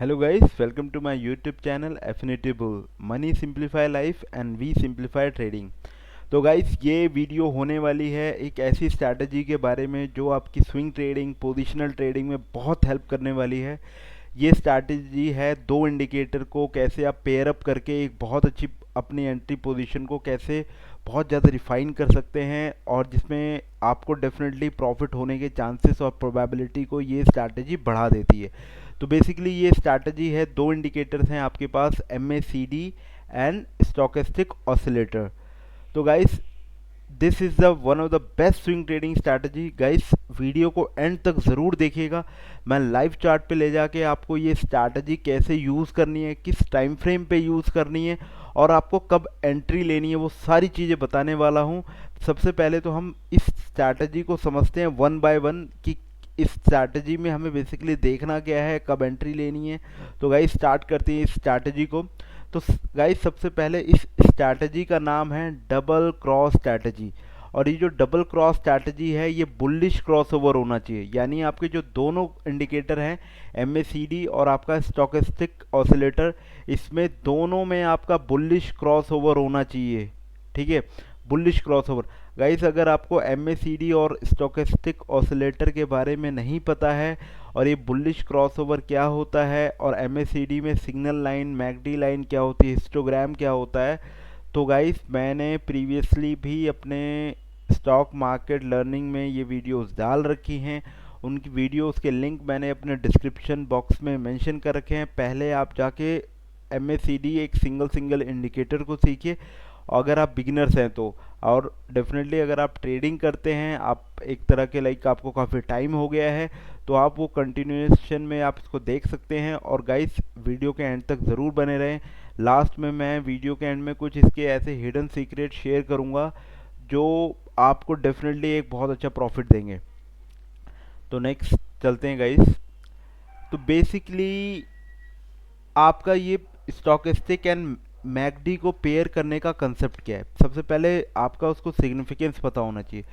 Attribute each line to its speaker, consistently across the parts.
Speaker 1: Hello guys, welcome to my YouTube channel Affinity Bull. Money simplify life and we simplify trading. तो guys ये video होने वाली है एक ऐसी स्ट्रैटेजी के बारे में जो आपकी स्विंग ट्रेडिंग, पोजिशनल ट्रेडिंग में बहुत हेल्प करने वाली है। ये स्ट्रैटेजी है दो इंडिकेटर को कैसे आप पेयर अप करके एक बहुत अच्छी अपनी एंट्री पोजीशन को कैसे बहुत ज़्यादा रिफाइन कर सकते हैं और जिसमें आपको डेफिनेटली प्रॉफिट होने के चांसेस और प्रोबेबिलिटी को ये स्ट्रैटेजी बढ़ा देती है। तो बेसिकली ये स्ट्रैटेजी है, दो इंडिकेटर्स हैं आपके पास, MACD एंड स्टोकेस्टिक ऑसिलेटर। तो guys this is the one of the best swing trading strategy. Guys video को एंड तक ज़रूर देखिएगा। मैं लाइव चार्ट पे ले जाके आपको ये स्ट्रैटेजी कैसे यूज़ करनी है, किस टाइम फ्रेम पे यूज़ करनी है और आपको कब एंट्री लेनी है, वो सारी चीज़ें बताने वाला हूँ। सबसे पहले तो हम इस स्ट्रैटेजी को समझते हैं वन बाय वन कि इस स्ट्रैटेजी में हमें बेसिकली देखना क्या है, कब एंट्री लेनी है। तो गाइस स्टार्ट करते हैं इस स्ट्रैटेजी को। तो गाइस सबसे पहले इस स्ट्रैटेजी का नाम है डबल क्रॉस स्ट्रैटेजी। और ये जो डबल क्रॉस स्ट्रैटेजी है ये बुलिश क्रॉसओवर होना चाहिए, यानी आपके जो दोनों इंडिकेटर हैं MACD और आपका स्टोकेस्टिक ऑसिलेटर, इसमें दोनों में आपका बुलिश क्रॉसओवर होना चाहिए। ठीक है, बुलिश क्रॉसओवर। गाइस अगर आपको MACD और स्टोकेस्टिक ऑसिलेटर के बारे में नहीं पता है और ये बुलिश क्रॉसओवर क्या होता है और MACD में सिग्नल लाइन, मैकडी लाइन क्या होती है, हिस्टोग्राम क्या होता है, तो गाइस मैंने प्रीवियसली भी अपने स्टॉक मार्केट लर्निंग में ये वीडियोस डाल रखी हैं। उनकी वीडियोस के लिंक मैंने अपने डिस्क्रिप्शन बॉक्स में मेंशन कर रखे हैं। पहले आप जाके MACD एक सिंगल इंडिकेटर को सीखिए अगर आप बिगिनर्स हैं तो। और डेफिनेटली अगर आप ट्रेडिंग करते हैं, आप एक तरह के लाइक आपको काफ़ी टाइम हो गया है, तो आप वो कंटिन्यूएशन में आप इसको देख सकते हैं। और गाइस वीडियो के एंड तक ज़रूर बने रहें। लास्ट में मैं वीडियो के एंड में कुछ इसके ऐसे हिडन सीक्रेट शेयर करूंगा जो आपको डेफिनेटली एक बहुत अच्छा प्रॉफिट देंगे। तो नेक्स्ट चलते हैं गाइस। तो बेसिकली आपका ये स्टोकेस्टिक एंड मैकडी को पेयर करने का कंसेप्ट क्या है, सबसे पहले आपका उसको सिग्निफिकेंस पता होना चाहिए।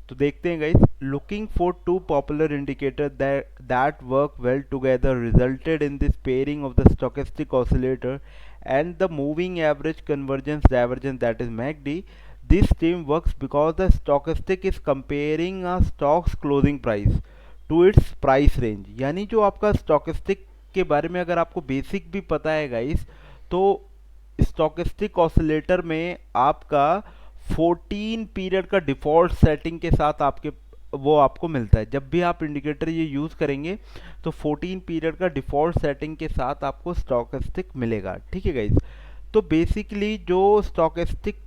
Speaker 1: तो देखते हैं guys, looking for two popular indicator that work well together resulted in this pairing of the stochastic oscillator and the moving average convergence divergence, that is MACD. This team works because the stochastic is comparing a stock's closing price to its price range। यानी जो आपका stochastic के बारे में अगर आपको basic भी पता है गाइस, तो stochastic ऑसिलेटर में आपका 14 पीरियड का डिफॉल्ट सेटिंग के साथ आपके वो आपको मिलता है। जब भी आप इंडिकेटर ये यूज़ करेंगे तो 14 पीरियड का डिफ़ॉल्ट सेटिंग के साथ आपको स्टोकेस्टिक मिलेगा। ठीक है गाइज। तो बेसिकली जो स्टोकेस्टिक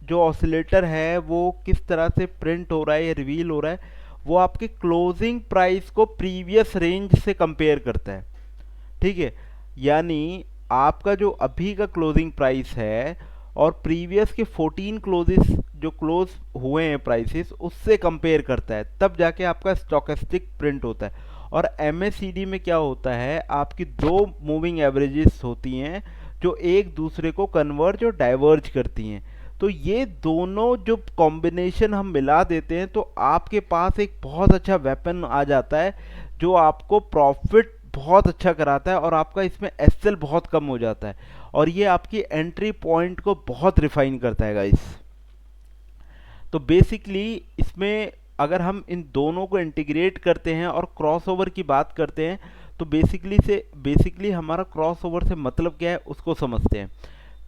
Speaker 1: जो ऑसिलेटर है वो किस तरह से प्रिंट हो रहा है या रिवील हो रहा है, वो आपके क्लोजिंग प्राइस को प्रीवियस रेंज से कंपेयर करता है। ठीक है, यानी आपका जो अभी का क्लोजिंग प्राइस है और प्रीवियस के 14 क्लोजेस जो क्लोज हुए हैं प्राइसेस उससे कंपेयर करता है, तब जाके आपका स्टोकेस्टिक प्रिंट होता है। और MACD में क्या होता है, आपकी दो मूविंग एवरेजेस होती हैं जो एक दूसरे को कन्वर्ज और डाइवर्ज करती हैं। तो ये दोनों जो कॉम्बिनेशन हम मिला देते हैं तो आपके पास एक बहुत अच्छा वेपन आ जाता है जो आपको प्रॉफिट बहुत अच्छा कराता है और आपका इसमें SL बहुत कम हो जाता है और ये आपकी एंट्री पॉइंट को बहुत रिफाइन करता है गाइस। तो बेसिकली इसमें अगर हम इन दोनों को इंटीग्रेट करते हैं और क्रॉसओवर की बात करते हैं तो बेसिकली हमारा क्रॉसओवर से मतलब क्या है उसको समझते हैं।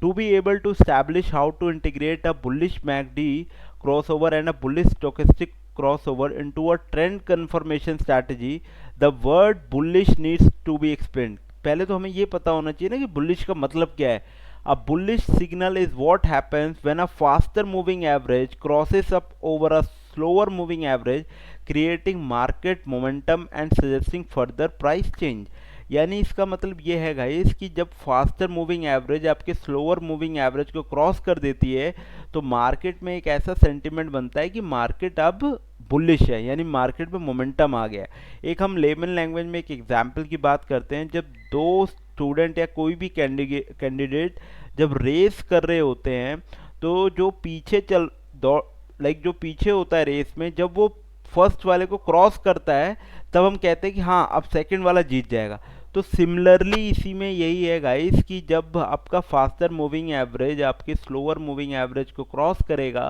Speaker 1: To be able to establish how to integrate a bullish MACD crossover and a bullish stochastic crossover into a trend confirmation strategy, the word bullish needs to be explained। पहले तो हमें ये पता होना चाहिए ना कि bullish का मतलब क्या है। A bullish signal is what happens when a faster moving average crosses up over a slower moving average, creating market momentum and suggesting further price change। यानी इसका मतलब ये है गाइस कि जब फास्टर मूविंग एवरेज आपके स्लोअर मूविंग एवरेज को cross कर देती है तो मार्केट में एक ऐसा सेंटिमेंट बनता है कि मार्केट अब बुलिश है, यानी मार्केट में मोमेंटम आ गया। एक हम लेमन लैंग्वेज में एक एग्जांपल की बात करते हैं। जब दो स्टूडेंट या कोई भी कैंडिडेट जब रेस कर रहे होते हैं तो जो पीछे जो पीछे होता है रेस में, जब वो फर्स्ट वाले को क्रॉस करता है तब हम कहते हैं कि हाँ अब सेकंड वाला जीत जाएगा। तो सिमिलरली इसी में यही है गाइस कि जब आपका फास्टर मूविंग एवरेज आपके स्लोअर मूविंग एवरेज को क्रॉस करेगा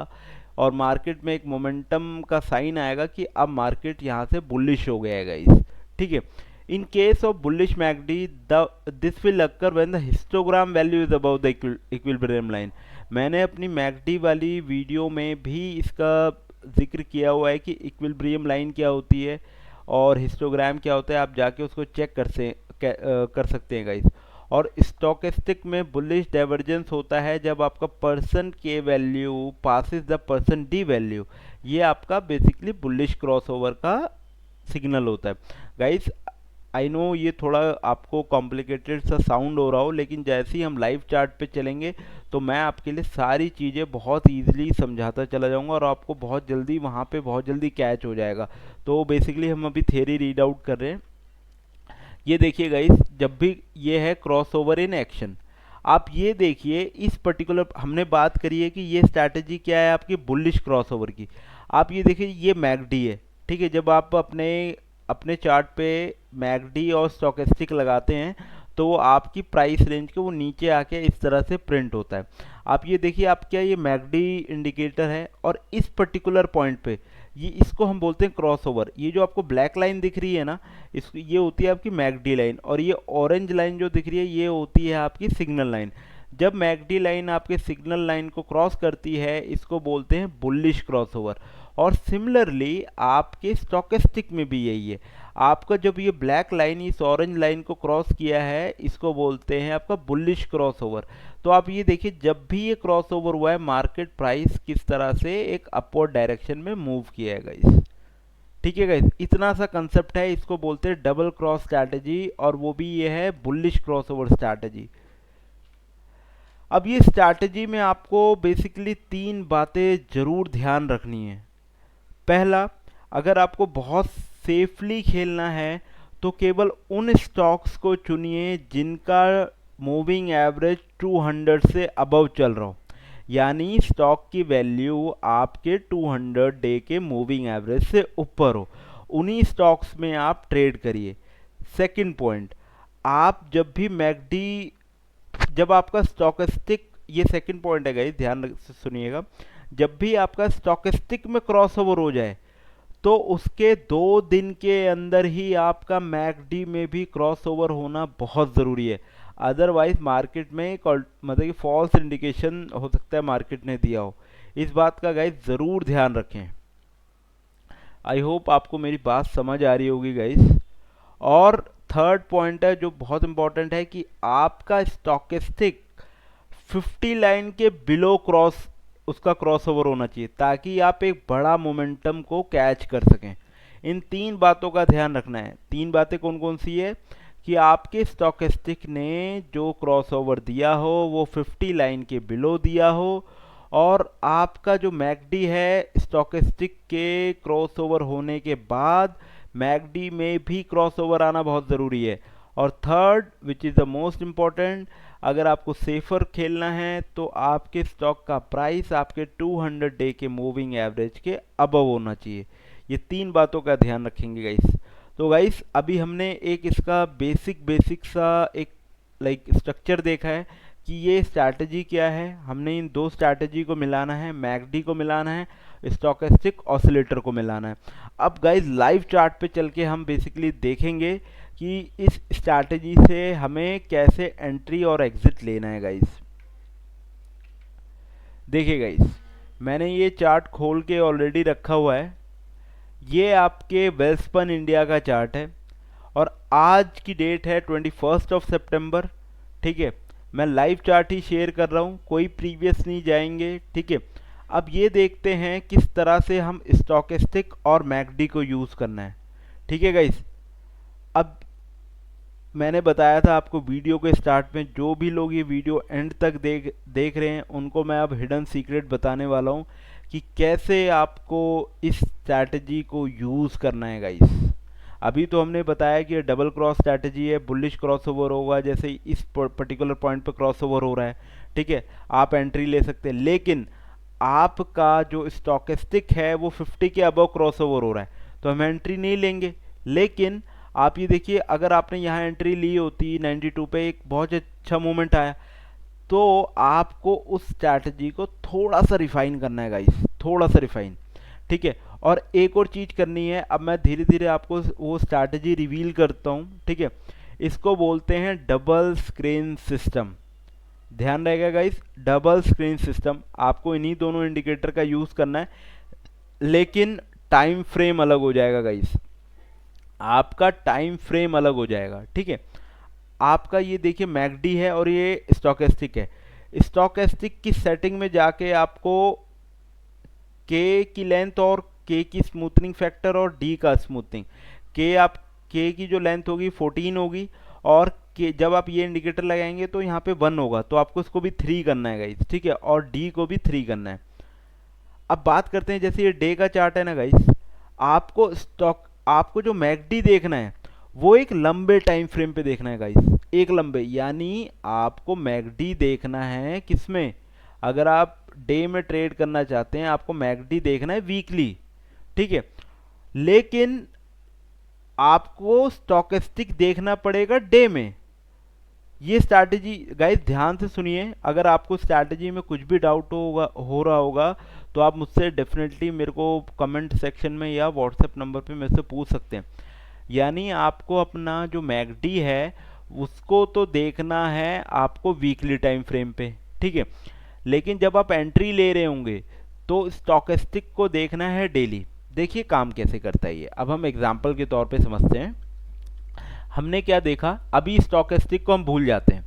Speaker 1: और मार्केट में एक मोमेंटम का साइन आएगा कि अब मार्केट यहाँ से बुलिश हो गया है गाइस, ठीक है। In case of bullish McD this will occur when the histogram value is above the equilibrium line. मैंने अपनी मैकडी वाली वीडियो में भी इसका जिक्र किया हुआ है कि इक्विलिब्रियम लाइन क्या होती है और हिस्टोग्राम क्या होता है, आप जाके उसको चेक कर सकते हैं गाइस। और स्टोकेस्टिक में बुलिश डाइवर्जेंस होता है जब आपका परसेंट के value passes the percent D value, ये आपका बेसिकली बुलिश क्रॉसओवर का सिग्नल होता है गाइस। आई नो ये थोड़ा आपको कॉम्प्लिकेटेड सा साउंड हो रहा हो, लेकिन जैसे ही हम लाइव चार्ट पे चलेंगे तो मैं आपके लिए सारी चीज़ें बहुत ईजिली समझाता चला जाऊंगा और आपको बहुत जल्दी वहाँ पे बहुत जल्दी कैच हो जाएगा। तो बेसिकली हम अभी थ्योरी रीड आउट कर रहे हैं। ये देखिए गाइस, जब भी ये है क्रॉसओवर इन एक्शन, आप ये देखिए इस पर्टिकुलर हमने बात करी है कि ये स्ट्रैटेजी क्या है आपकी बुलिश क्रॉसओवर की। आप ये देखिए ये मैकडी है, ठीक है। जब आप अपने चार्ट पे मैकडी और स्टोकेस्टिक लगाते हैं तो आपकी प्राइस रेंज के वो नीचे आके इस तरह से प्रिंट होता है। आप ये देखिए आप क्या ये मैकडी इंडिकेटर है और इस पर्टिकुलर पॉइंट पे ये इसको हम बोलते हैं क्रॉसओवर। ये जो आपको ब्लैक लाइन दिख रही है ना, ये होती है आपकी मैकडी लाइन और ये ऑरेंज लाइन जो दिख रही है ये होती है आपकी सिग्नल लाइन। जब मैकडी लाइन आपके सिग्नल लाइन को क्रॉस करती है इसको बोलते हैं बुलिश क्रॉसओवर। और सिमिलरली आपके स्टोकेस्टिक में भी यही है, आपका जब ये ब्लैक लाइन इस ऑरेंज लाइन को क्रॉस किया है इसको बोलते हैं आपका बुलिश क्रॉसओवर। तो आप ये देखिए जब भी ये क्रॉसओवर हुआ है मार्केट प्राइस किस तरह से एक अपवर्ड डायरेक्शन में मूव किया है गाइस, ठीक है गाइस। इतना सा कंसेप्ट है, इसको बोलते हैं डबल क्रॉस स्ट्रैटेजी और वो भी ये है बुलिश क्रॉसओवर स्ट्रैटेजी। अब ये स्ट्रैटेजी में आपको बेसिकली 3 बातें जरूर ध्यान रखनी है। पहला, अगर आपको बहुत सेफली खेलना है तो केवल उन स्टॉक्स को चुनिए जिनका मूविंग एवरेज 200 से अबव चल रहा हो, यानी स्टॉक की वैल्यू आपके 200 डे के मूविंग एवरेज से ऊपर हो, उन्हीं स्टॉक्स में आप ट्रेड करिए। सेकंड पॉइंट, आप जब भी मैकडी जब आपका स्टोकेस्टिक, ये सेकंड पॉइंट है गाइस ध्यान से सुनिएगा, जब भी आपका स्टोकेस्टिक में क्रॉसओवर हो जाए तो उसके 2 दिन के अंदर ही आपका मैकडी में भी क्रॉसओवर होना बहुत ज़रूरी है। अदरवाइज मार्केट में मतलब कि फॉल्स इंडिकेशन हो सकता है मार्केट ने दिया हो। इस बात का गाइस ज़रूर ध्यान रखें। आई होप आपको मेरी बात समझ आ रही होगी गाइस। और थर्ड पॉइंट है जो बहुत इंपॉर्टेंट है कि आपका स्टोकेस्टिक 50 लाइन के बिलो उसका क्रॉसओवर होना चाहिए ताकि आप एक बड़ा मोमेंटम को कैच कर सकें। इन 3 बातों का ध्यान रखना है। 3 बातें कौन कौन सी है कि आपके स्टोकेस्टिक ने जो क्रॉसओवर दिया हो वो 50 लाइन के बिलो दिया हो और आपका जो मैकडी है स्टोकेस्टिक के क्रॉसओवर होने के बाद मैकडी में भी क्रॉसओवर आना बहुत ज़रूरी है। और third which is the most important, अगर आपको सेफर खेलना है तो आपके स्टॉक का प्राइस आपके 200 डे के मूविंग एवरेज के अबव होना चाहिए। ये 3 बातों का ध्यान रखेंगे गाइस। तो गाइस अभी हमने एक इसका बेसिक सा एक स्ट्रक्चर देखा है कि ये स्ट्रैटेजी क्या है। हमने इन 2 स्ट्रैटेजी को मिलाना है, मैकडी को मिलाना है, स्टोकेस्टिक ऑसिलेटर को मिलाना है। अब गाइस लाइव चार्ट पे चल के हम बेसिकली देखेंगे कि इस स्ट्रैटेजी से हमें कैसे एंट्री और एग्जिट लेना है गाइस। देखिए गाइस, मैंने ये चार्ट खोल के ऑलरेडी रखा हुआ है। ये आपके वेलस्पन इंडिया का चार्ट है और आज की डेट है 21 सितंबर, ठीक है। मैं लाइव चार्ट ही शेयर कर रहा हूँ, कोई प्रीवियस नहीं जाएंगे, ठीक है। अब ये देखते हैं किस तरह से हम स्टोकेस्टिक और मैकडी को यूज़ करना है, ठीक है गाइस। अब मैंने बताया था आपको वीडियो के स्टार्ट में, जो भी लोग ये वीडियो एंड तक देख रहे हैं उनको मैं अब हिडन सीक्रेट बताने वाला हूँ कि कैसे आपको इस स्ट्रैटेजी को यूज़ करना है गाइस। अभी तो हमने बताया कि डबल क्रॉस स्ट्रैटेजी है, बुलिश क्रॉसओवर होगा, जैसे इस पर्टिकुलर पॉइंट पे क्रॉसओवर हो रहा है, ठीक है, आप एंट्री ले सकते हैं। लेकिन आपका जो स्टोकेस्टिक है वो 50 के अबव क्रॉसओवर हो रहा है तो हम एंट्री नहीं लेंगे। लेकिन आप ये देखिए, अगर आपने यहाँ एंट्री ली होती 92 पे, एक बहुत अच्छा मूवमेंट आया, तो आपको उस स्ट्रैटेजी को थोड़ा सा रिफाइन करना है गाइस, थोड़ा सा रिफाइन, ठीक है। और एक और चीज़ करनी है, अब मैं धीरे धीरे आपको वो स्ट्रैटेजी रिवील करता हूँ, ठीक है। इसको बोलते हैं डबल स्क्रीन सिस्टम। ध्यान रहेगा गाइस, डबल स्क्रीन सिस्टम, आपको इन्हीं दोनों इंडिकेटर का यूज़ करना है, लेकिन टाइम फ्रेम अलग हो जाएगा गाइस, आपका टाइम फ्रेम अलग हो जाएगा, ठीक है। आपका ये देखिए मैकडी है और ये स्टोकेस्टिक है। स्टोकेस्टिक की सेटिंग में जाके आपको के की लेंथ और के की स्मूथनिंग फैक्टर और डी का स्मूथनिंग, के की जो लेंथ होगी 14 होगी, और के जब आप ये इंडिकेटर लगाएंगे तो यहाँ पे 1 होगा, तो आपको इसको भी 3 करना है गाइस, ठीक है, और डी को भी 3 करना है। अब बात करते हैं, जैसे ये डे का चार्ट है ना गाइस, आपको जो मैकडी देखना है वो एक लंबे टाइम फ्रेम पे देखना है गाइस, एक लंबे, यानी आपको मैकडी देखना है किसमें, अगर आप डे में ट्रेड करना चाहते हैं आपको मैकडी देखना है वीकली, ठीक है। लेकिन आपको स्टोकेस्टिक देखना पड़ेगा डे में। ये स्ट्रैटेजी गाइस ध्यान से सुनिए, अगर आपको स्ट्रैटेजी में कुछ भी डाउट हो रहा होगा तो आप मुझसे डेफिनेटली मेरे को कमेंट सेक्शन में या व्हाट्सएप नंबर पे मेरे से पूछ सकते हैं। यानी आपको अपना जो मैकडी है उसको तो देखना है आपको वीकली टाइम फ्रेम पे, ठीक है, लेकिन जब आप एंट्री ले रहे होंगे तो स्टोकेस्टिक को देखना है डेली। देखिए काम कैसे करता है ये, अब हम एग्जांपल के तौर पे समझते हैं। हमने क्या देखा, अभी स्टोकेस्टिक को हम भूल जाते हैं,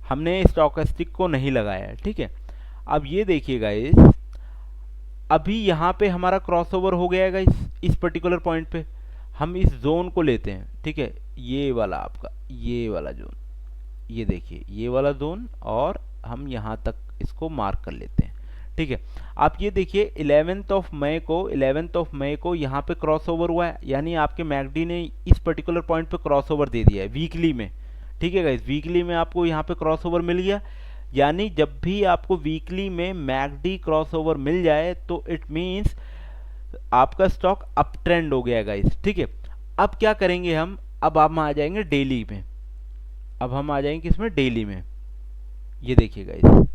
Speaker 1: हमने स्टोकेस्टिक को नहीं लगाया है, ठीक है। अब ये देखिए गाइस, अभी यहाँ पे हमारा क्रॉसओवर हो गया है गाइस, इस पर्टिकुलर पॉइंट पे हम इस जोन को लेते हैं, ठीक है, ये वाला आपका ये वाला जोन, ये देखिए ये वाला जोन, और हम यहाँ तक इसको मार्क कर लेते हैं, ठीक है। आप ये देखिए 11th ऑफ मई को यहाँ पे क्रॉस ओवर हुआ है, यानी आपके मैकडी ने इस पर्टिकुलर पॉइंट पे क्रॉस ओवर दे दिया है वीकली में, ठीक है गाइस, वीकली में आपको यहाँ पे क्रॉस ओवर मिल गया। यानी जब भी आपको वीकली में मैकडी क्रॉस ओवर मिल जाए तो इट मीन्स आपका स्टॉक अप ट्रेंड हो गया गाइस, ठीक है। अब क्या करेंगे हम, अब हम आ जाएंगे डेली में, अब हम आ जाएंगे किसमें, डेली में। ये देखिए गाइस,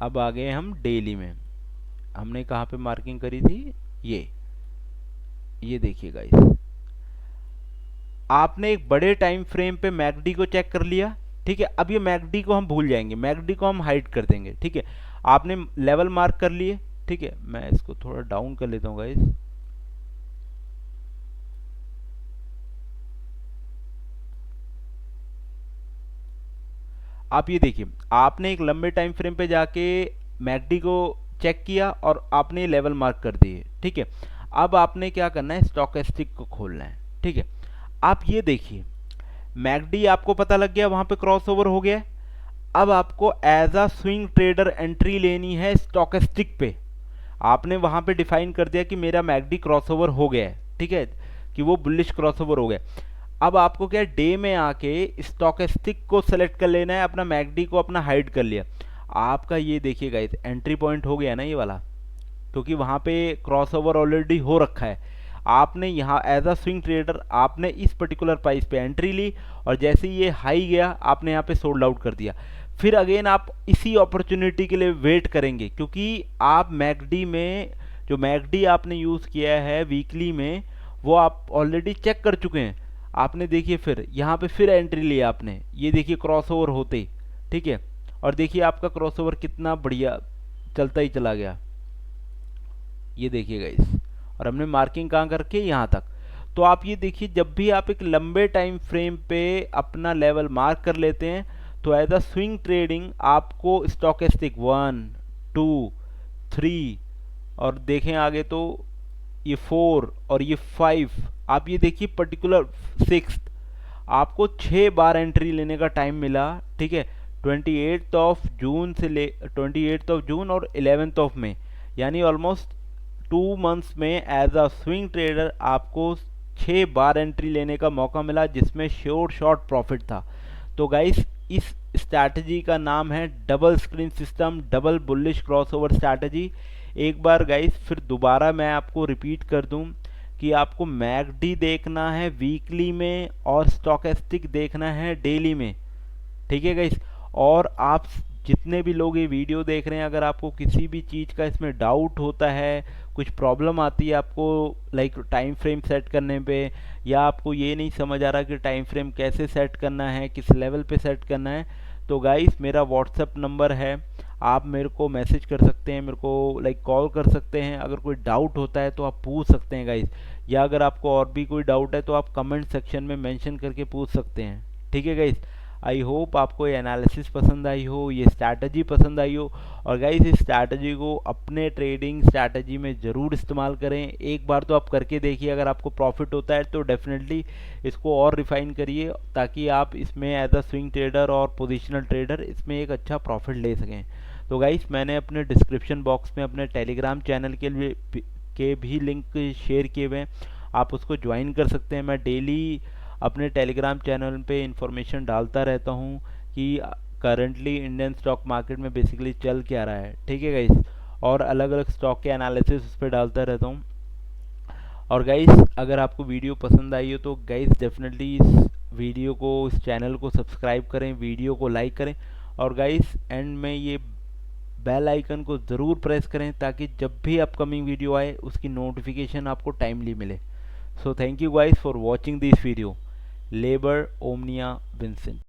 Speaker 1: अब आ गए हम डेली में, हमने कहाँ पे मार्किंग करी थी, ये देखिए गाइस, आपने एक बड़े टाइम फ्रेम पे मैकडी को चेक कर लिया, ठीक है। अब ये मैकडी को हम भूल जाएंगे, मैकडी को हम हाइड कर देंगे, ठीक है। आपने लेवल मार्क कर लिए, ठीक है, मैं इसको थोड़ा डाउन कर लेता हूँ गाइस, आप ये देखिए, आपने एक लंबे टाइम फ्रेम पे जाके मैकडी को चेक किया और आपने लेवल मार्क कर दिए, ठीक है। अब आपने क्या करना है, स्टोकेस्टिक को खोलना है, ठीक है। आप ये देखिए मैकडी आपको पता लग गया, वहां पे क्रॉस ओवर हो गया। अब आपको as a swing trader entry लेनी है स्टोकेस्टिक पे, आपने वहां पे डिफाइन कर दिया कि मेरा मैकडी क्रॉसओवर हो गया है, ठीक है, कि वो बुलिश क्रॉसओवर हो गया। अब आपको क्या, डे में आके स्टोकेस्टिक को सेलेक्ट कर लेना है, अपना मैकडी को अपना हाइड कर लिया। आपका ये देखिए गाइस एंट्री पॉइंट हो गया ना ये वाला, क्योंकि वहां पे क्रॉसओवर ऑलरेडी हो रखा है। आपने यहाँ एज अ स्विंग ट्रेडर आपने इस पर्टिकुलर प्राइस पे एंट्री ली, और जैसे ही ये हाई गया आपने यहाँ पे सोल्ड आउट कर दिया। फिर अगेन आप इसी अपॉर्चुनिटी के लिए वेट करेंगे, क्योंकि आप मैकडी में जो मैकडी आपने यूज़ किया है वीकली में वो आप ऑलरेडी चेक कर चुके हैं। आपने देखिए फिर यहाँ पे फिर एंट्री लिया आपने, ये देखिए क्रॉसओवर होते, ठीक है, और देखिए आपका क्रॉसओवर कितना बढ़िया चलता ही चला गया, ये देखिए गाइस, और हमने मार्किंग कहाँ करके यहाँ तक। तो आप ये देखिए जब भी आप एक लंबे टाइम फ्रेम पे अपना लेवल मार्क कर लेते हैं तो एज अ स्विंग ट्रेडिंग आपको स्टोकेस्टिक 1 2 3 और देखें आगे तो ये 4 और ये 5, आप ये देखिए पर्टिकुलर 6, आपको 6 बार एंट्री लेने का टाइम मिला, ठीक है, 28 ऑफ जून और 11 ऑफ मई, यानी ऑलमोस्ट 2 मंथ्स में एज अ स्विंग ट्रेडर आपको 6 बार एंट्री लेने का मौका मिला, जिसमें श्योर शॉर्ट प्रॉफिट था। तो गाइस इस स्ट्रैटेजी का नाम है double screen system, double bullish crossover strategy. एक बार गाइस फिर दोबारा मैं आपको रिपीट कर दूं, कि आपको मैकडी देखना है वीकली में और स्टॉकेस्टिक देखना है डेली में। ठीक है गाइस। और आप जितने भी लोग ये वीडियो देख रहे हैं, अगर आपको किसी भी चीज़ का इसमें डाउट होता है, कुछ प्रॉब्लम आती है आपको लाइक टाइम फ्रेम सेट करने पे, या आपको ये नहीं समझ आ रहा कि टाइम फ्रेम कैसे सेट करना है, किस लेवल पे सेट करना है, तो गाइस मेरा व्हाट्सअप नंबर है, आप मेरे को मैसेज कर सकते हैं, मेरे को लाइक कॉल कर सकते हैं। अगर कोई डाउट होता है तो आप पूछ सकते हैं गाइस, या अगर आपको और भी कोई डाउट है तो आप कमेंट सेक्शन में मेंशन करके पूछ सकते हैं। ठीक है गाइस। आई होप आपको ये एनालिसिस पसंद आई हो, ये स्ट्रैटेजी पसंद आई हो, और गाइस इस स्ट्रैटेजी को अपने ट्रेडिंग स्ट्रैटेजी में ज़रूर इस्तेमाल करें। एक बार तो आप करके देखिए, अगर आपको प्रॉफिट होता है तो डेफिनेटली इसको और रिफाइन करिए, ताकि आप इसमें एज अ स्विंग ट्रेडर और पोजिशनल ट्रेडर इसमें एक अच्छा प्रॉफिट ले सकें। तो गाइस मैंने अपने डिस्क्रिप्शन बॉक्स में अपने टेलीग्राम चैनल के भी लिंक शेयर किए हुए हैं, आप उसको ज्वाइन कर सकते हैं। मैं डेली अपने टेलीग्राम चैनल पे इंफॉर्मेशन डालता रहता हूँ कि करंटली इंडियन स्टॉक मार्केट में बेसिकली चल क्या रहा है। ठीक है गाइस। और अलग अलग स्टॉक के एनालिसिस उस पर डालता रहता हूँ। और गाइस अगर आपको वीडियो पसंद आई हो तो गाइस डेफिनेटली इस वीडियो को, इस चैनल को सब्सक्राइब करें, वीडियो को लाइक करें, और गाइस एंड में ये बेल आइकन को ज़रूर प्रेस करें, ताकि जब भी अपकमिंग वीडियो आए उसकी नोटिफिकेशन आपको टाइमली मिले। So thank you guys for watching this video. Labor Omnia Vincent.